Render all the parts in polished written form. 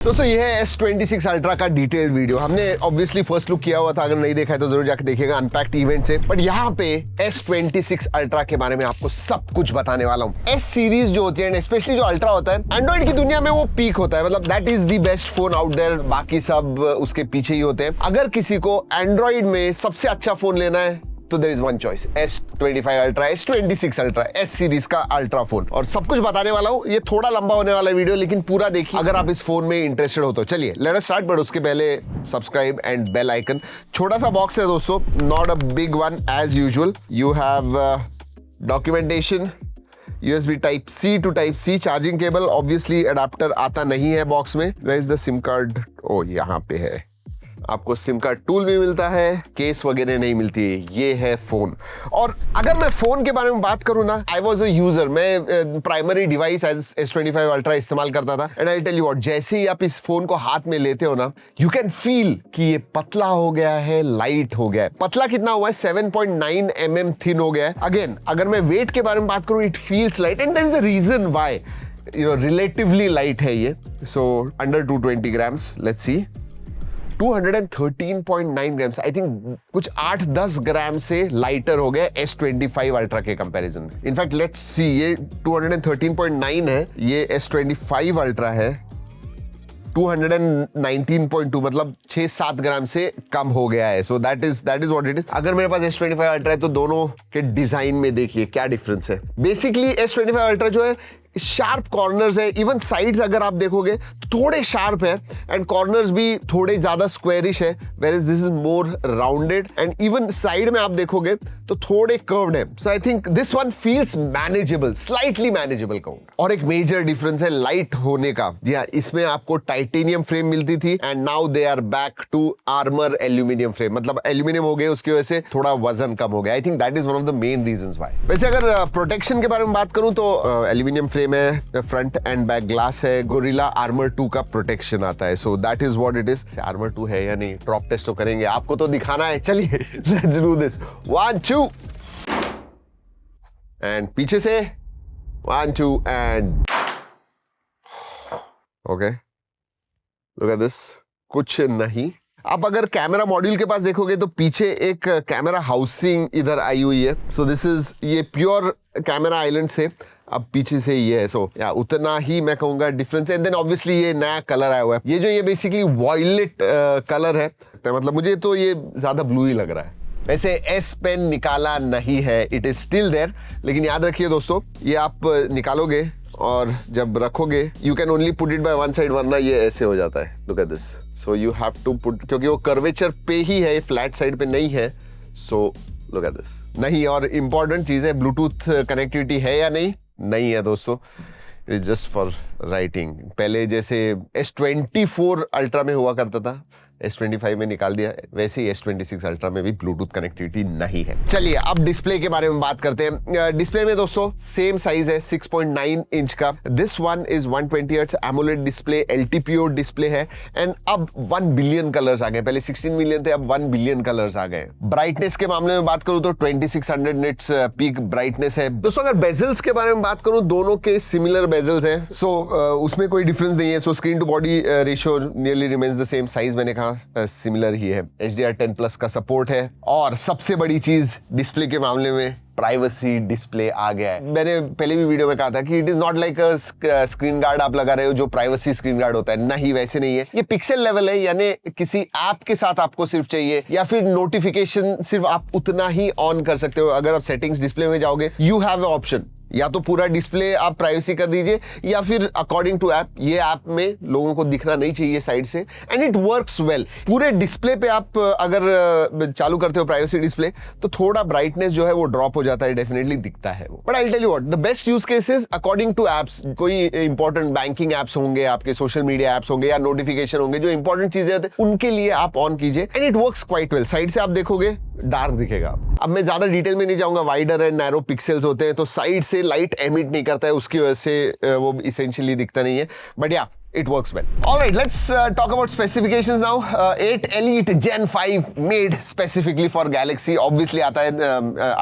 दोस्तों ये है S26 अल्ट्रा का डिटेल्ड वीडियो। हमने ऑब्वियसली फर्स्ट लुक किया हुआ था, अगर नहीं देखा है तो जरूर जाके देखिएगा अनपैक्ड इवेंट से। बट यहाँ पे S26 अल्ट्रा के बारे में आपको सब कुछ बताने वाला हूँ। S सीरीज जो होती है, स्पेशली जो अल्ट्रा होता है, एंड्रॉइड की दुनिया में वो पीक होता है, मतलब that is the best phone out there. बाकी सब उसके पीछे ही होते हैं। अगर किसी को एंड्रॉइड में सबसे अच्छा फोन लेना है तो there is one choice, S25 ultra, S26 ultra, S series का अल्ट्रा फोन। और सब कुछ बताने वाला हूँ। ये थोड़ा लंबा होने वाला वीडियो, लेकिन पूरा देखिए अगर आप इस फोन में इंटरेस्टेड हो तो। चलिए लेट अस स्टार्ट, बट उसके पहले सब्सक्राइब एंड बेल आइकन। छोटा सा बॉक्स है दोस्तों, not a big one as usual. You have documentation, USB type C to type C charging cable, obviously adapter आता नहीं है बॉक्स में। Where is the SIM card? ओ यहाँ पे है। आपको सिम कार्ड टूल भी मिलता है, केस वगैरह नहीं मिलती है। ये है फोन। और अगर मैं फोन के बारे में बात करूं ना, आई वॉज अ यूजर, मैं primary device as S25 ultra इस्तेमाल करता था। And I tell you what, जैसे ही आप इस फोन को हाथ में लेते हो ना, यू कैन फील कि ये पतला हो गया है, लाइट हो गया है। पतला कितना हुआ है? 7.9 mm थिन हो गया है। अगेन अगर मैं वेट के बारे में बात करूं, it feels light and there is a reason why. Relatively light है ये, so under 220 grams. Let's see, 213.9 grams, I think कुछ 8-10 ग्राम से लाइटर हो गया S25 अल्ट्रा के कंपैरिजन में। इनफैक्ट लेट्स सी, ये 213.9 है, ये S25 अल्ट्रा है 219.2, मतलब 6-7 ग्राम से कम हो गया है। So that is what it is. अगर मेरे पास S25 अल्ट्रा है तो दोनों के डिजाइन में देखिए क्या डिफरेंस है। बेसिकली S25 अल्ट्रा जो है, शार्प कॉर्नर्स है, इवन साइड्स अगर आप देखोगे तो थोड़े शार्प है, एंड कॉर्नर्स भी थोड़े ज्यादा स्क्वेरिश है, where is this is more rounded. And even side में आप देखोगे तो थोड़े कर्व्ड है। So I think this one feels manageable, slightly manageable कहूंगा। और एक मेजर डिफरेंस है लाइट होने का। जी हाँ, इसमें आपको टाइटेनियम फ्रेम मिलती थी and now they are back to armour aluminium frame, मतलब एल्यूमिनियम हो गए, उसकी वजह से थोड़ा वजन कम हो गया। I think that is one of the main reasons why. वैसे अगर प्रोटेक्शन के बारे में बात करूं तो एल्यूमिनियम फ्रेम है, फ्रंट एंड बैक ग्लास है, गोरिल्ला आर्मर 2 का प्रोटेक्शन आता है। So that is what it is. Armour 2 है या नहीं, ड्रॉप टेस्ट तो करेंगे, आपको तो दिखाना है। चलिए लेट्स डू दिस। 1 2 एंड पीछे से 1 2 and okay, look at this. कुछ नहीं। आप अगर कैमरा मॉड्यूल के पास देखोगे तो पीछे एक कैमरा हाउसिंग इधर आई हुई है। सो दिस इज, ये प्योर कैमरा आइलैंड से अब पीछे से ये है। सो या उतना ही मैं कहूंगा डिफरेंस है। देन ऑब्वियसली ये नया कलर आया हुआ है, ये बेसिकली वॉयलेट कलर है, मतलब मुझे तो ये ज्यादा ब्लू ही लग रहा है। वैसे S पेन निकाला नहीं है, इट इज स्टिल देयर। लेकिन याद रखिए दोस्तों, ये आप निकालोगे और जब रखोगे, you can only put it by one side, वरना ये ऐसे हो जाता है। Look at this. So you have to put, क्योंकि वो कर्वेचर पे ही है, फ्लैट साइड पे नहीं है। So look at this. नहीं, और इंपॉर्टेंट चीज है, ब्लूटूथ कनेक्टिविटी है या नहीं है दोस्तों। It is just for writing. पहले जैसे S24 अल्ट्रा में हुआ करता था, S25 में निकाल दिया, वैसे ही S26 अल्ट्रा में भी ब्लूटूथ कनेक्टिविटी नहीं है। चलिए अब डिस्प्ले के बारे में बात करते हैं। डिस्प्ले में दोस्तों सेम साइज है, 6.9 इंच का। This one is 120 hertz AMOLED display, LTPO display है। एंड अब 1 बिलियन कलर्स आ गए, पहले 16 मिलियन थे, अब 1 बिलियन कलर्स आ गए। ब्राइटनेस के मामले में बात करूं तो 2600 निट्स पीक ब्राइटनेस है। दोस्तों अगर बेजल्स के बारे में बात करूं, दोनों के सिमिलर बेजल्स हैं। सो उसमें कोई डिफरेंस नहीं है। So screen to body ratio nearly remains the same, size मैंने कहा सिमिलर ही है। HDR10+ का सपोर्ट है। और सबसे बड़ी चीज डिस्प्ले के मामले में, प्राइवेसी डिस्प्ले आ गया है। मैंने पहले भी वीडियो में कहा था कि it is not like a screen guard आप लगा रहे हो जो प्राइवेसी स्क्रीन गार्ड होता है, नहीं वैसे नहीं है। ये पिक्सल लेवल है, यानी किसी ऐप के साथ आपको सिर्फ चाहिए, या फिर नोटिफिकेशन सिर्फ आप उतना ही ऑन कर सकते हो। अगर आप सेटिंग्स डिस्प्ले में जाओगे, यू हैव ए ऑप्शन, या तो पूरा डिस्प्ले आप प्राइवेसी कर दीजिए, या फिर अकॉर्डिंग टू ऐप। ये ऐप में लोगों को दिखना नहीं चाहिए साइड से, एंड इट वर्क्स वेल। पूरे डिस्प्ले पे आप अगर चालू करते हो प्राइवेसी डिस्प्ले, तो थोड़ा ब्राइटनेस जो है वो ड्रॉप हो जाता है, डेफिनेटली दिखता है वो। But I tell you what, the best use cases according to apps. कोई इंपॉर्टेंट बैंकिंग एप्स होंगे, आपके सोशल मीडिया एप्स होंगे, या नोटिफिकेशन होंगे, जो इंपॉर्टेंट चीजें होती हैं, उनके लिए आप ऑन कीजिए, and it works quite well. Side से आप देखोगे डार्क दिखेगा आपको। अब मैं ज्यादा डिटेल में नहीं जाऊंगा, वाइडर एंड नैरो पिक्सल्स होते हैं, तो साइड से लाइट एमिट नहीं करता है, उसकी वजह से वो इसेंशियली दिखता नहीं है। बट या it works well. Alright, let's talk about specifications now. 8 Elite Gen 5 made specifically for Galaxy. Obviously आता है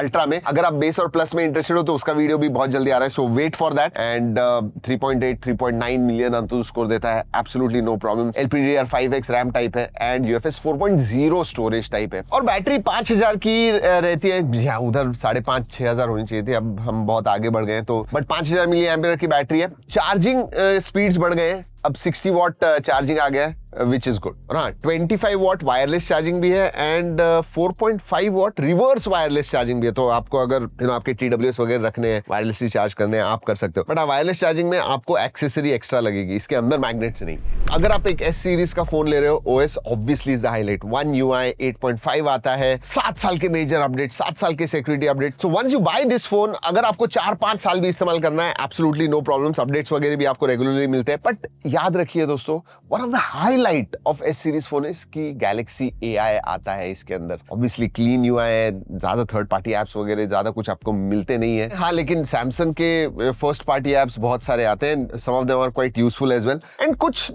Ultra में. अगर आप बेस और प्लस में इंटरेस्टेड हो तो उसका वीडियो भी बहुत जल्दी आ रहा है. So wait for that. And 3.8, 3.9 million अंतु score देता है. Absolutely no problem. LPDDR5X RAM type है and UFS 4.0 स्टोरेज टाइप है. और बैटरी 5000 की रहती है. यहाँ उधर 5,500-6,000 होनी चाहिए थी. अब हम बहुत आगे बढ़ गए हैं तो बट 5000 मिली एम्पियर की बैटरी है. चार्जिंग स्पीड्स बढ़ गए हैं. अब 60 वॉट चार्जिंग आ गया है विच इज गुड. और हाँ 25 वॉट वायरलेस चार्जिंग भी है and 4.5 what reverse wireless charging भी है. तो आपको अगर आपके TWS वगैरह रखने हैं, वायरलेसली चार्ज करने हैं, आप कर सकते हो. बट वायरलेस चार्जिंग में आपको एक्सेसरी एक्स्ट्रा लगेगी. इसके अंदर मैग्नेट्स नहीं. अगर आप एक S सीरीज का फोन ले रहे हो, OS obviously is the highlight. One UI 8.5 आता है. 7 साल के मेजर अपडेट, 7 साल के security update. So once you buy this phone, अगर आपको 4-5 साल भी इस्तेमाल करना है, एब्सोल्युटली नो प्रॉब्लम्स. अपडेट्स वगैरह भी आपको रेगुलरली मिलते हैं. बट याद रखिए दोस्तों, one of the highlight of S series phone is कि गैलेक्सी AI आता है इसके अंदर. ऑब्वियसली क्लीन UI है, ज्यादा थर्ड पार्टी एप्स वगैरह ज्यादा कुछ आपको मिलते नहीं है. हाँ लेकिन सैमसंग के फर्स्ट पार्टी एप्स बहुत सारे आते हैं. Some of them are quite useful as well. And कुछ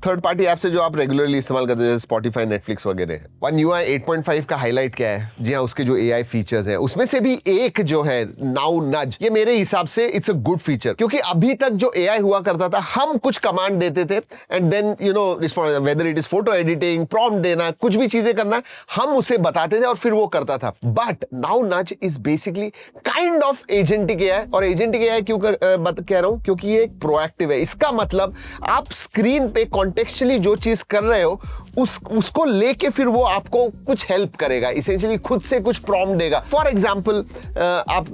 थर्ड पार्टी ऐप से जो आप रेगुलरली इस्तेमाल करते हैं, स्पॉटिफाई, नेटफ्लिक्स वगैरह. One UI 8.5 का हाईलाइट क्या है? जी हाँ, उसके जो AI फीचर्स हैं उसमें से भी एक जो है नाउ नज, ये मेरे हिसाब से इट्स अ गुड फीचर. क्योंकि अभी तक जो AI हुआ करता था, हम कुछ कमांड देते थे and then respond, whether it is photo editing, prompt देना, कुछ भी चीजें करना, हम उसे बताते थे और फिर वो करता था. बट नाउ नज is basically kind of agentic AI. और एजेंटिक AI क्यों कह रहा हूं? क्योंकि ये एक प्रोएक्टिव है. इसका मतलब आप स्क्रीन पे कॉन्टेक्चुअली जो चीज कर रहे हो उसको लेके फिर वो आपको कुछ हेल्प करेगा. इसेंशियली खुद से कुछ प्रॉम्प्ट देगा. फॉर एग्जांपल आप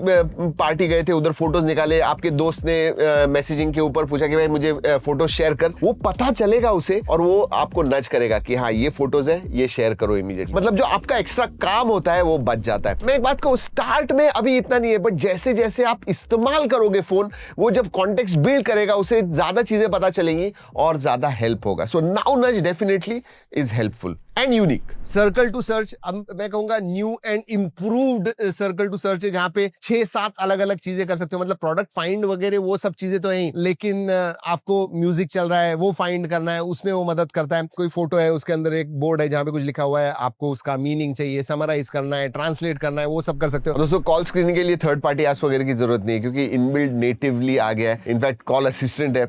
पार्टी गए थे, उधर फोटोज निकाले, आपके दोस्त ने मैसेजिंग के ऊपर पूछा कि भाई मुझे फोटो शेयर कर. वो पता चलेगा उसे और वो आपको नज करेगा कि हाँ ये फोटोज है, ये शेयर करो इमीडिएटली. मतलब जो आपका एक्स्ट्रा काम होता है वो बच जाता है. मैं एक बात कहूं, स्टार्ट में अभी इतना नहीं है, बट जैसे जैसे आप इस्तेमाल करोगे फोन, वो जब कॉन्टेक्स्ट बिल्ड करेगा उसे ज्यादा चीजें पता चलेंगी और ज्यादा हेल्प होगा. So now nudge definitely is helpful and unique. Circle to search, अब मैं कहूंगा new and improved circle to search है, जहां पे 6-7 अलग अलग चीजें कर सकते हो. मतलब प्रोडक्ट फाइंड वगैरह वो सब चीजें तो हैं, लेकिन आपको म्यूजिक चल रहा है वो फाइंड करना है, उसमें वो मदद करता है. कोई फोटो है, उसके अंदर एक बोर्ड है जहां पे कुछ लिखा हुआ है, आपको उसका मीनिंग चाहिए, समराइज करना है, ट्रांसलेट करना है, वो सब कर सकते हो. दोस्तों कॉल स्क्रीनिंग के लिए थर्ड पार्टी एप्स वगैरह की जरूरत नहीं है, क्योंकि इनबिल्ड नेटिवली आ गया है. इनफैक्ट कॉल असिस्टेंट है,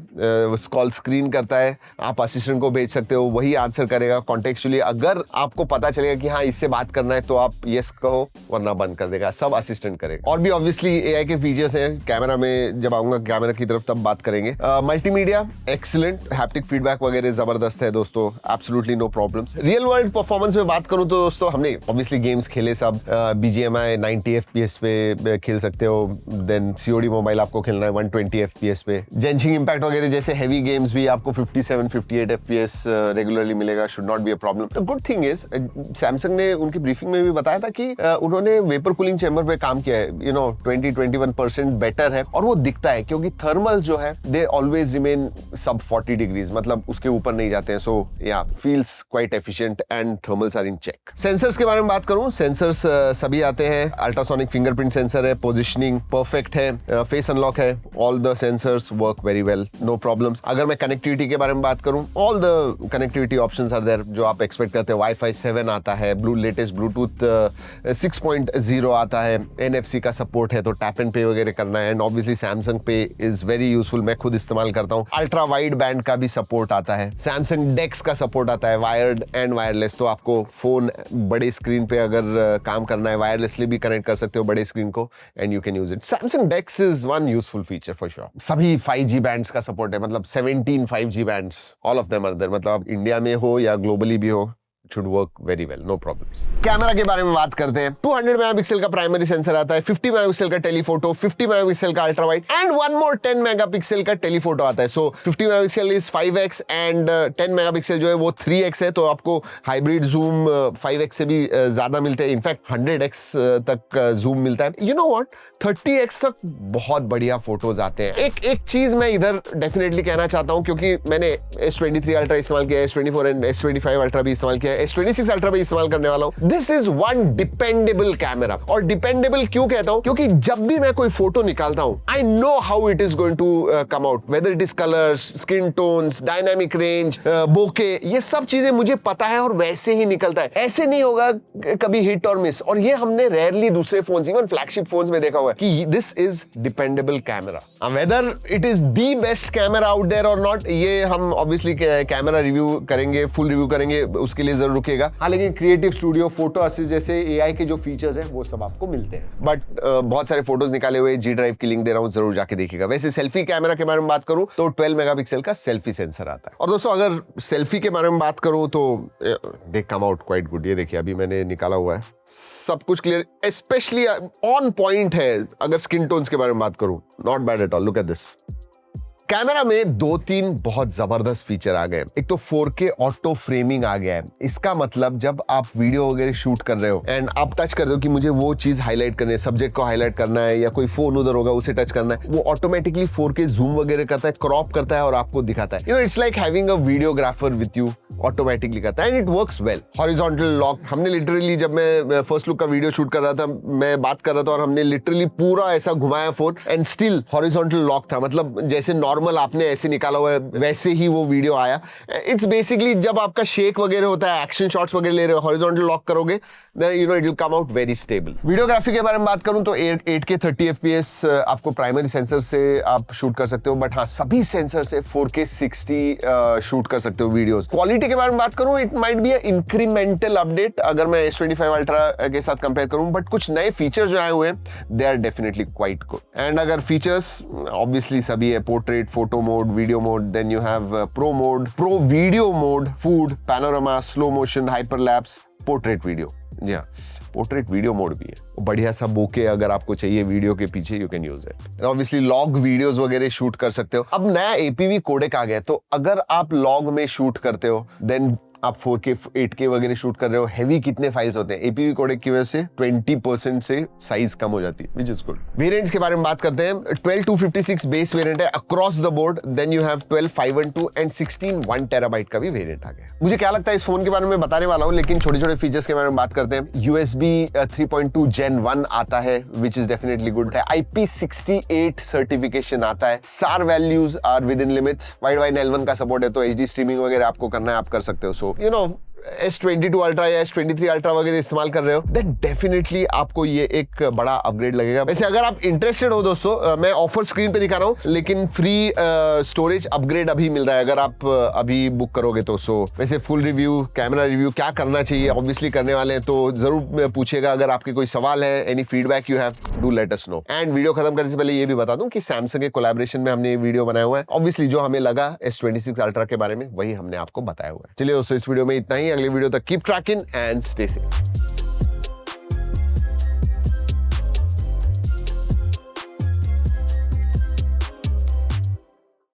कॉल स्क्रीन करता है, आप असिस्टेंट को भेज सकते हो, वही आंसर करेगा कॉन्टेक्चुअली. अगर आपको पता चलेगा कि हाँ इससे बात करना है तो आप यस कहो, वरना बंद कर देगा. सब असिस्टेंट करेगा. और भी ऑब्वियसली AI के फीचर्स हैं. कैमरा में जब आऊंगा कैमरा की तरफ तब बात करेंगे. मल्टीमीडिया एक्सीलेंट, हैप्टिक फीडबैक वगैरह जबरदस्त है दोस्तों. Absolutely no problems. Real world performance में बात करूं तो दोस्तों हमने ऑब्वियसली गेम्स खेले सब. BGMI 90 FPS पे खेल सकते हो. देन COD मोबाइल आपको खेलना है 120 FPS पे. जेंशिंग इम्पैक्ट वगैरह जैसे हैवी गेम्स भी आपको 57-58 FPS रेगुलरली मिलेगा. Should not be a problem. The good thing is Samsung ने उनकी ब्रीफिंग में भी बताया था कि उन्होंने वेपर कूलिंग चैम्बर पे काम किया है. 20-21% बेटर है और वो दिखता है, क्योंकि थर्मल जो है दे ऑलवेज रिमेन सब 40 डिग्रीज, मतलब उसके ऊपर नहीं जाते हैं. So yeah feels quite efficient and thermals are in check. Sensors के बारे में बात करूं, सेंसर्स सभी आते हैं. अल्ट्रासोनिक फिंगरप्रिंट सेंसर है, पोजिशनिंग परफेक्ट है, फेस अनलॉक है. All the sensors work very well, no problems. अगर मैं कनेक्टिविटी के बारे में बात करूं, all the connectivity options are there जो आप एक्सपेक्ट करते हैं. Wi-Fi 7 आता है, लेटेस्ट ब्लूटूथ 6.0 आता है, NFC का सपोर्ट है, तो टैप एंड पे वगैरह करना है. एंड ऑब्वियसली सैमसंग पे इज वेरी यूजफुल, मैं खुद इस्तेमाल करता हूँ. अल्ट्रा वाइड बैंड का भी सपोर्ट आता है. सैमसंग डेक्स का सपोर्ट आता है, वायर्ड एंड वायरलेस. तो आपको फोन बड़े स्क्रीन पे अगर काम करना है, वायरलेसली भी कनेक्ट कर सकते हो बड़े स्क्रीन को and you can use it. Samsung DeX is one useful feature for sure. सभी 5G बैंड्स का सपोर्ट है, मतलब 17 5G bands, all of them are there. मतलब आप इंडिया में हो या ग्लोबली भी हो, should work very well, no problems. Camera के बारे में बात करते हैं. 200 मेगापिक्सल का प्राइमरी सेंसर आता है, 50 मेगापिक्सल का टेलीफोटो, 50 मेगापिक्सल का ultra wide and one more 10 megapixel का टेलीफोटो आता है. सो 50 megapixel is 5x and 10 megapixel जो है वो 3x है. तो आपको हाइब्रिड जूम 5x से भी ज्यादा मिलते हैं. इनफैक्ट 100x तक जूम मिलता है. यू नो व्हाट, 30x तक बहुत बढ़िया फोटोज आते हैं. एक चीज मैं इधर डेफिनेटली कहना चाहता हूं, क्योंकि मैंने S23 अल्ट्रा इस्तेमाल किया है, S24 एंड S25 अल्ट्रा भी इस्तेमाल किया है. मैं S26 अल्ट्रा पे इस्तेमाल करने वाला हूँ। This is one dependable camera. और डिपेंडेबल क्यों कहता हूँ? क्योंकि जब भी मैं कोई फोटो निकालता हूँ, I know how it is going to come out, whether it is colours, skin tones, dynamic range, bokeh, ये सब चीजें मुझे पता है और वैसे ही निकलता है। ऐसे नहीं होगा कभी हिट और मिस। और ये हमने रेयरली दूसरे फोन्स, इवन फ्लैगशिप फोन्स में देखा हुआ है कि this is dependable camera. Whether it is the best camera out there और नॉट, ये हम ऑब्वियसली कैमरा रिव्यू करेंगे, फुल रिव्यू करेंगे, उसके लिए जरूर रुकिएगा। हाँ, लेकिन क्रिएटिव स्टूडियो, फोटो असिस्ट जैसे एआई के जो फीचर्स हैं वो सब आपको मिलते हैं। बट बहुत सारे फोटोज निकाले हुए जी ड्राइव की लिंक दे रहा हूं, जरूर जाके देखिएगा। वैसे सेल्फी कैमरा के बारे में बात करूं तो 12 मेगापिक्सल का सेल्फी सेंसर आता है। और दोस्तों अगर सेल्फी के बारे में बात करूं तो दे कम आउट क्वाइट गुड। ये देखिए अभी मैंने निकाला हुआ है, सब कुछ क्लियर, स्पेशली ऑन पॉइंट है। अगर स्किन टोन्स के बारे में बात करूं, not bad at all. Look at this. Camera में 2-3 बहुत जबरदस्त फीचर आ गए। एक तो 4K ऑटो फ्रेमिंग आ गया है। इसका मतलब जब आप वीडियो वगैरह शूट कर रहे हो एंड आप टच कर रहे हो कि मुझे वो चीज हाईलाइट करनी है, सब्जेक्ट को हाईलाइट करना है या कोई फोन उधर होगा उसे टच करना है, वो ऑटोमेटिकली 4K जूम वगैरह करता है, क्रॉप करता है और आपको दिखाता है। You know, it's like having a videographer with you, automatically करता है and it works well. Horizontal lock, हमने लिटरली, जब मैं फर्स्ट लुक का वीडियो शूट कर रहा था, मैं बात कर रहा था और हमने लिटरली पूरा ऐसा घुमाया phone and still horizontal lock था। मतलब जैसे नॉर्मल आपने ऐसे निकाला हुआ है वैसे ही वो वीडियो आया। इट्स बेसिकली जब आपका शेक वगैरह होता है, एक्शन शॉट्स वगैरह ले रहे हो, हॉरिजॉन्टल लॉक करोगे, you know it will come out very stable. Videography के बारे में बात करूं तो 8K 30 FPS आपको प्राइमरी सेंसर से आप शूट कर सकते हो, बट हाँ, सभी सेंसर से 4K 60 शूट कर सकते हो वीडियोस। क्वालिटी के बारे में बात करूं, it might be a incremental update अगर मैं S25 अल्ट्रा के साथ कंपेयर करूं, बट कुछ नए फीचर्स जो आए हुए हैं they are definitely quite good. And अगर फीचर्स ऑब्वियसली सभी है, portrait, photo mode, video mode, then you have pro mode, pro video mode, food, panorama, slow motion, hyperlapse, portrait video। जी हाँ, पोर्ट्रेट वीडियो मोड भी है। बढ़िया सा बोके अगर आपको चाहिए वीडियो के पीछे, you can use it. Obviously log videos वगैरह शूट कर सकते हो। अब नया APV कोडेक आ गया, तो अगर आप लॉग में शूट करते हो देन आप 4K 8K वगैरह शूट कर रहे हो, हेवी कितने फाइल्स होते हैं, APV कोडेक की वजह से 20% से साइज कम हो जाती है, विच इज गुड। वेरिएंट्स के बारे में बात करते हैं। 12/256 बेस वेरिएंट है across the board, then you have 12/512 and 16 1 TB का भी वेरिएंट आ गया। मुझे क्या लगता है इस फोन के बारे में बताने वाला हूं, लेकिन छोटे छोटे फीचर्स के बारे में बात करते हैं। USB 3.2 Gen 1 आता है, विच इज डेफिनेटली गुड है। IP68 सर्टिफिकेशन आता है। SAR values are within limits. Widevine L1 का सपोर्ट है, तो HD स्ट्रीमिंग वगैरह आपको करना है, आप कर सकते हो। So you know, S22 ultra या S23 अल्ट्रा वगैरह इस्तेमाल कर रहे हो, देन डेफिनेटली आपको ये एक बड़ा अपग्रेड लगेगा। वैसे अगर आप इंटरेस्टेड हो दोस्तों, मैं ऑफर स्क्रीन पे दिखा रहा हूँ, लेकिन फ्री स्टोरेज अपग्रेड अभी मिल रहा है अगर आप अभी बुक करोगे तो। सो वैसे फुल रिव्यू, कैमरा रिव्यू क्या करना चाहिए, ऑब्वियसली करने वाले हैं, तो जरूर पूछिएगा। अगर आपके कोई सवाल है, any feedback you have, do let us know. And video खत्म करने से पहले ये भी बता दूं कि सैमसंग के कोलैबोरेशन में हमने ये वीडियो बनाया हुआ है। ऑब्वियसली जो हमें लगा S26 अल्ट्रा के बारे में, वही हमने आपको बताया हुआ है। चलिए दोस्तों, इस वीडियो में इतना ही। अगली वीडियो तक keep trekking and stay safe.